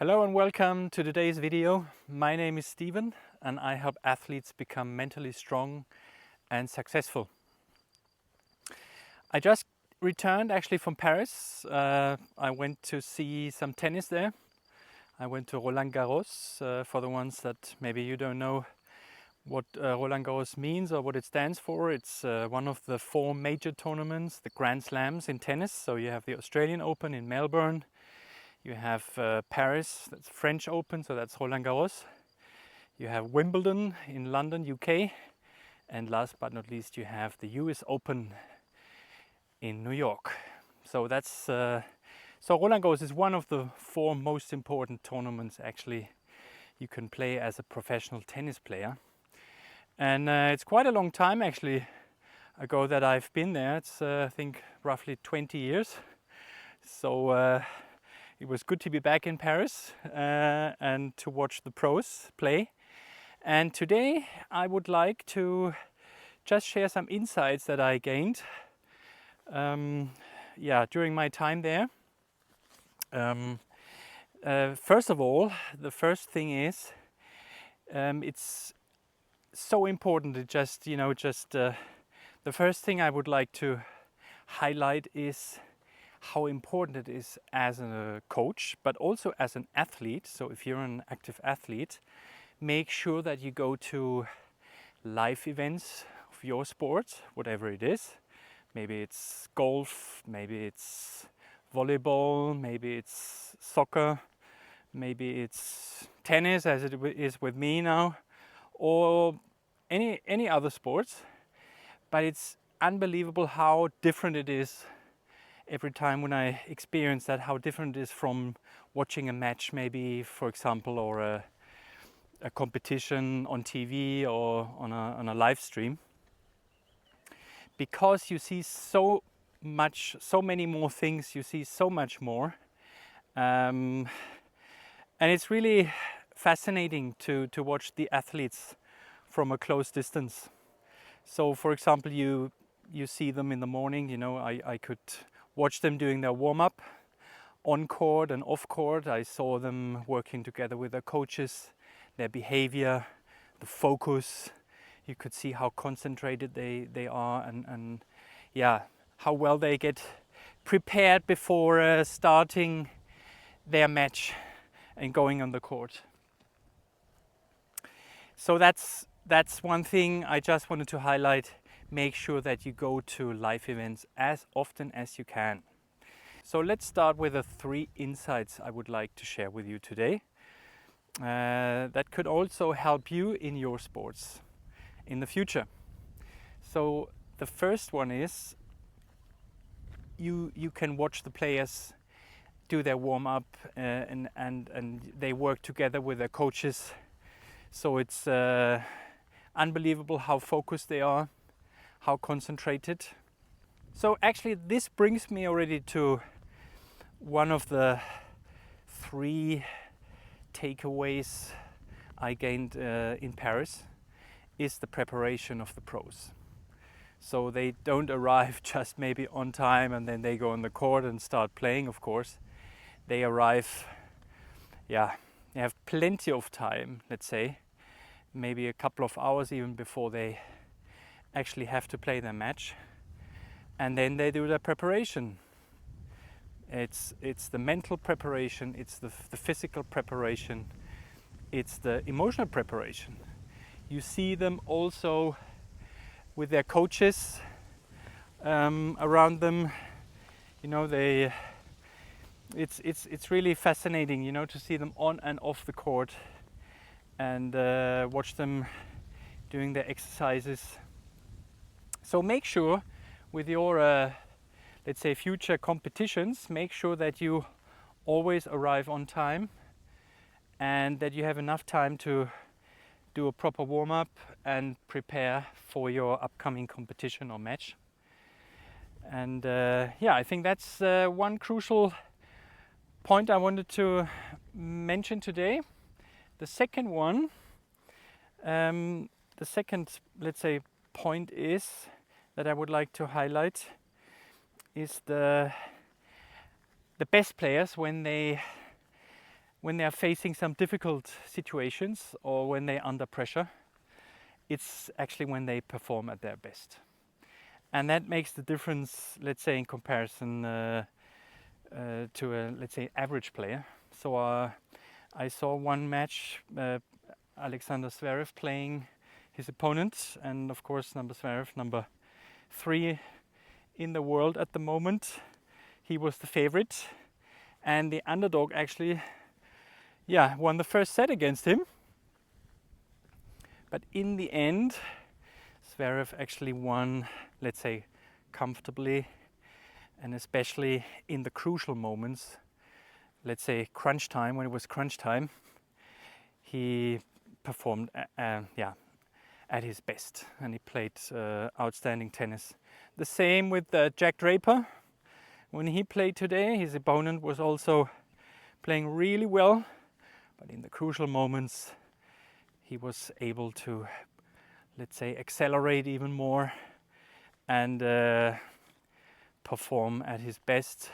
Hello and welcome to today's video. My name is Steven and I help athletes become mentally strong and successful. I just returned actually from Paris. I went to see some tennis there. I went to Roland Garros. For the ones that maybe you don't know what Roland Garros means or what it stands for, it's one of the four major tournaments, the Grand Slams in tennis. So you have the Australian Open in Melbourne. You have Paris, that's French Open, so that's Roland Garros. You have Wimbledon in London, UK. And last but not least, you have the US Open in New York. So so Roland Garros is one of the four most important tournaments actually you can play as a professional tennis player. And it's quite a long time actually ago that I've been there. It's I think roughly 20 years. So it was good to be back in Paris and to watch the pros play. And today I would like to just share some insights that I gained during my time there. First of all, the first thing is it's so important to the first thing I would like to highlight is how important it is as a coach, but also as an athlete. So if you're an active athlete, make sure that you go to live events of your sport, whatever it is. Maybe it's golf, maybe it's volleyball, maybe it's soccer, maybe it's tennis as it is with me now, or any other sports. But it's unbelievable how different it is every time when I experience that, how different it is from watching a match, maybe, for example, or a competition on TV or on a live stream. Because you see so many more things, you see so much more. And it's really fascinating to watch the athletes from a close distance. So, for example, you see them in the morning, I could watch them doing their warm-up on court and off court. I saw them working together with their coaches, their behavior, the focus. You could see how concentrated they are and how well they get prepared before starting their match and going on the court. So that's one thing I just wanted to highlight. Make sure that you go to live events as often as you can. So let's start with the 3 insights I would like to share with you today. That could also help you in your sports in the future. So the first one is you can watch the players do their warm-up and they work together with their coaches. So it's unbelievable how focused they are, how concentrated. So actually this brings me already to one of the 3 takeaways I gained in Paris is the preparation of the pros. So they don't arrive just maybe on time and then they go on the court and start playing, of course. They arrive, they have plenty of time, let's say, maybe a couple of hours even before they actually have to play their match. And then they do their preparation. It's the mental preparation, it's the physical preparation, it's the emotional preparation. You see them also with their coaches around them. It's really fascinating, to see them on and off the court and watch them doing their exercises. So make sure with your let's say future competitions, make sure that you always arrive on time and that you have enough time to do a proper warm-up and prepare for your upcoming competition or match. And I think that's one crucial point I wanted to mention today. The second one, let's say, point is that I would like to highlight is the best players when they when they are facing some difficult situations or when they're under pressure, it's actually when they perform at their best. And that makes the difference, let's say, in comparison to a, let's say, average player. So I saw one match, Alexander Zverev playing his opponent, and of course Zverev, number 3 in the world at the moment. He was the favorite, and the underdog actually, won the first set against him. But in the end, Zverev actually won, let's say, comfortably, and especially in the crucial moments, let's say crunch time, when it was crunch time, he performed at his best, and he played outstanding tennis. The same with Jack Draper. When he played today, his opponent was also playing really well, but in the crucial moments he was able to, let's say, accelerate even more and perform at his best.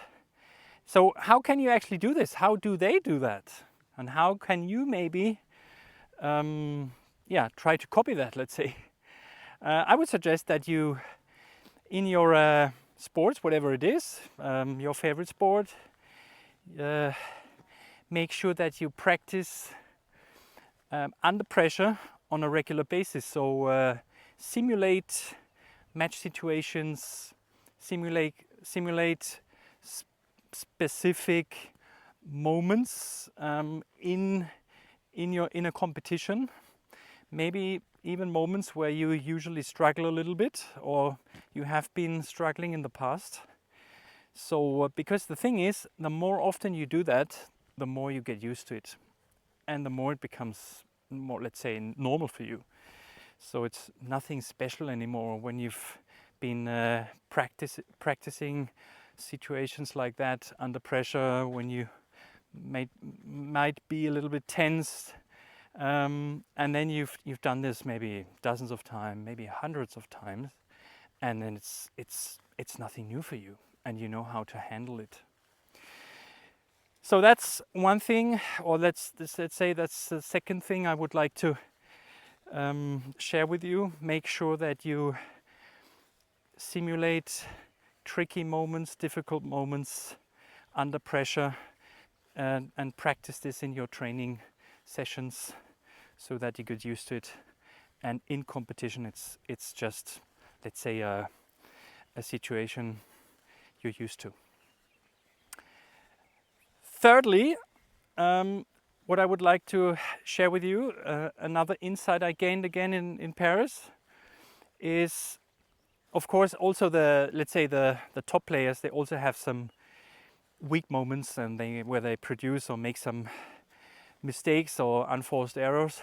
So how can you actually do this? How do they do that? And how can you maybe try to copy that, let's say? I would suggest that you, in your sports, whatever it is, your favorite sport, make sure that you practice under pressure on a regular basis. So simulate match situations, simulate specific moments in a competition. Maybe even moments where you usually struggle a little bit, or you have been struggling in the past. So because the thing is, the more often you do that, the more you get used to it, and the more it becomes more, let's say, normal for you. So it's nothing special anymore when you've been practicing situations like that under pressure, when you might be a little bit tense, and then you've done this maybe dozens of times, maybe hundreds of times, and then it's nothing new for you, and you know how to handle it. So that's one thing, or let's say that's the second thing I would like to share with you. Make sure that you simulate tricky moments, difficult moments under pressure, and practice this in your training sessions so that you get used to it. And in competition, it's just, let's say, a situation you're used to. Thirdly, what I would like to share with you, another insight I gained again in Paris, is, of course, also let's say the top players, they also have some weak moments, and where they produce or make some mistakes or unforced errors.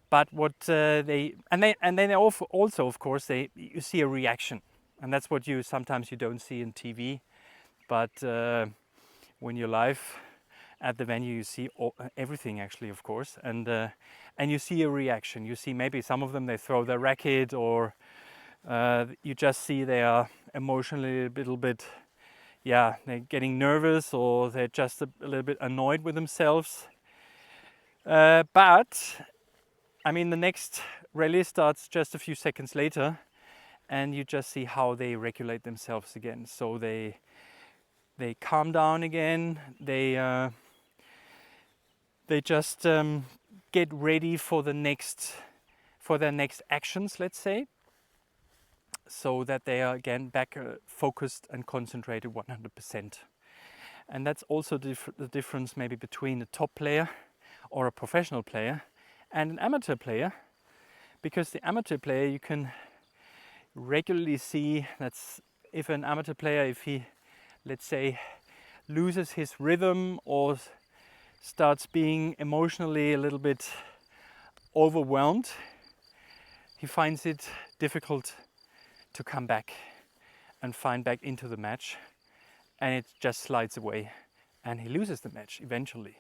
But what and then they also, of course, you see a reaction, and that's what sometimes you don't see in TV, but when you're live at the venue, you see everything actually, of course, and you see a reaction. You see maybe some of them, they throw their racket, or you just see they are emotionally a little bit, they're getting nervous, or they're just a little bit annoyed with themselves. But I mean, the next rally starts just a few seconds later, and you just see how they regulate themselves again. So they calm down again. They just get ready for their next actions, let's say, so that they are again back focused and concentrated 100%. And that's also the difference maybe between a top player or a professional player and an amateur player, because the amateur player, you can regularly see that's if an amateur player, if he, let's say, loses his rhythm or starts being emotionally a little bit overwhelmed, he finds it difficult to come back and find back into the match, and it just slides away, and he loses the match eventually.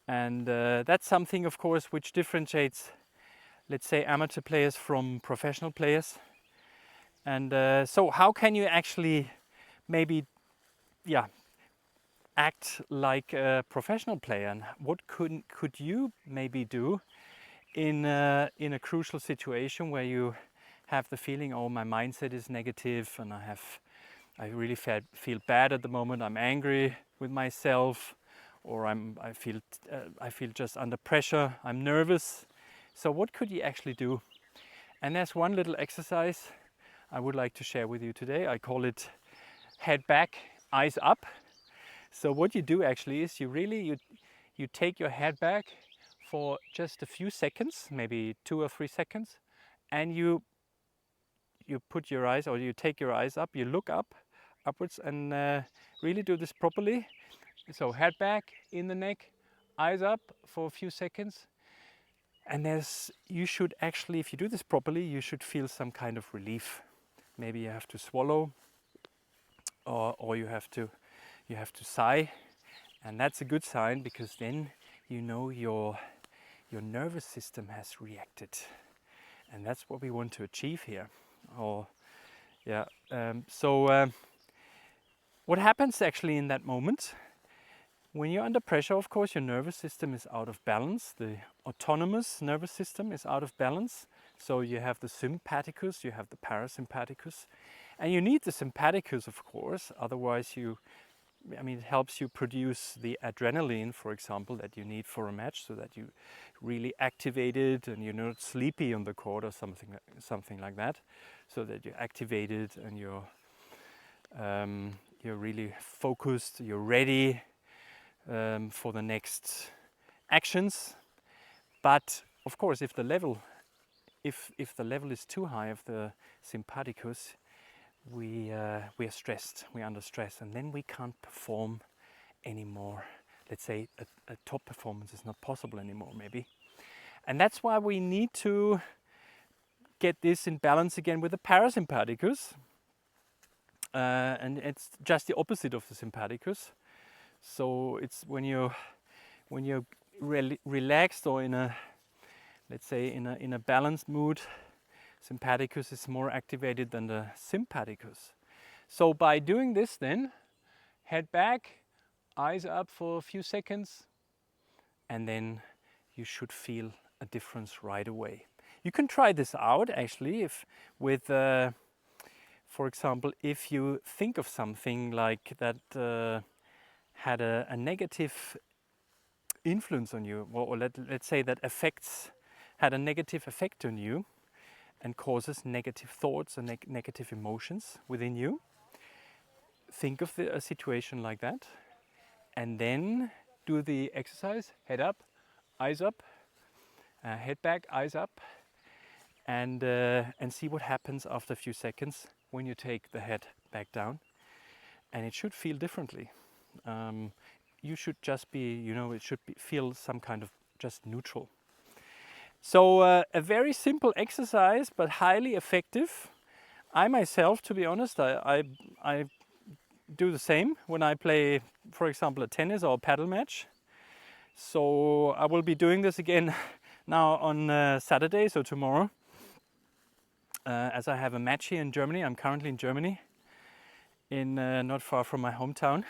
And that's something, of course, which differentiates, let's say, amateur players from professional players. And so how can you actually maybe act like a professional player, and what could you maybe do in a crucial situation where you have the feeling, oh, my mindset is negative and I really feel bad at the moment, I'm angry with myself, or I feel just under pressure, I'm nervous. So what could you actually do? And there's one little exercise I would like to share with you today. I call it head back, eyes up. So what you do actually is you take your head back for just a few seconds, maybe 2 or 3 seconds, and you put your eyes, or you take your eyes up, you look upwards, and really do this properly. So head back in the neck, eyes up for a few seconds. And you should actually, if you do this properly, you should feel some kind of relief. Maybe you have to swallow, or you have to sigh, and that's a good sign, because then you know your nervous system has reacted, and that's what we want to achieve here. What happens actually in that moment? When you're under pressure, of course, your nervous system is out of balance. The autonomous nervous system is out of balance. So you have the sympathicus, you have the parasympathicus. And you need the sympathicus, of course, otherwise it helps you produce the adrenaline, for example, that you need for a match, so that you really activated and you're not sleepy on the court or something like that. So that you're activated and you're really focused, you're ready for the next actions. But of course, if the level is too high of the sympathicus, we are stressed, we're under stress, and then we can't perform anymore. Let's say a top performance is not possible anymore, maybe. And that's why we need to get this in balance again with the parasympathicus. And it's just the opposite of the sympathicus. So it's when you're relaxed, or in a, let's say, in a balanced mood, sympathicus is more activated than the sympathicus. So by doing this, then head back, eyes up for a few seconds, and then you should feel a difference right away. You can try this out actually for example, if you think of something like that had a negative influence on you, or let's say that had a negative effect on you and causes negative thoughts and negative emotions within you. Think of a situation like that, and then do the exercise, head up, eyes up, head back, eyes up, and see what happens after a few seconds when you take the head back down. And it should feel differently. You should just be, it should feel some kind of just neutral. So a very simple exercise, but highly effective. I myself, to be honest, I do the same when I play, for example, a tennis or a paddle match. So I will be doing this again now on Saturday, so tomorrow. As I have a match here in Germany. I'm currently in Germany, in not far from my hometown,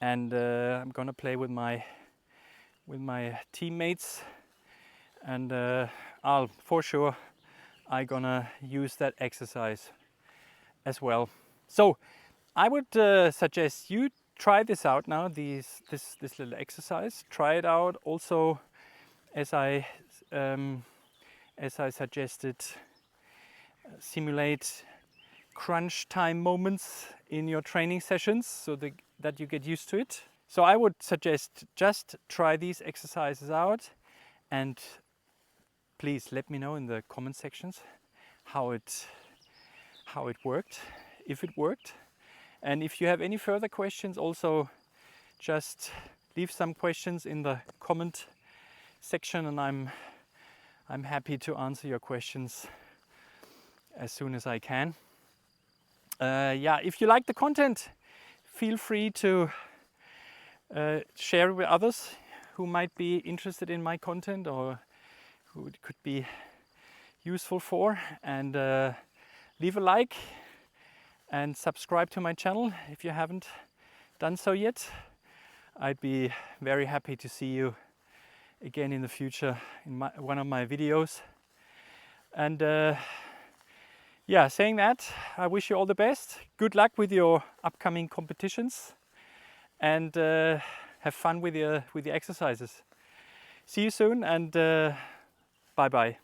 and I'm gonna play with my teammates, and I'm gonna use that exercise as well. So I would suggest you try this out now. This little exercise. Try it out also, as I suggested. Simulate crunch time moments in your training sessions, so that you get used to it. So I would suggest just try these exercises out, and please let me know in the comment sections how it worked, if it worked. And if you have any further questions, also just leave some questions in the comment section, and I'm happy to answer your questions as soon as I can. If you like the content, feel free to share it with others who might be interested in my content, or who it could be useful for, and leave a like and subscribe to my channel if you haven't done so yet, I'd be very happy to see you again in the future in one of my videos. And yeah, saying that, I wish you all the best. Good luck with your upcoming competitions, and have fun with your exercises. See you soon, and bye bye.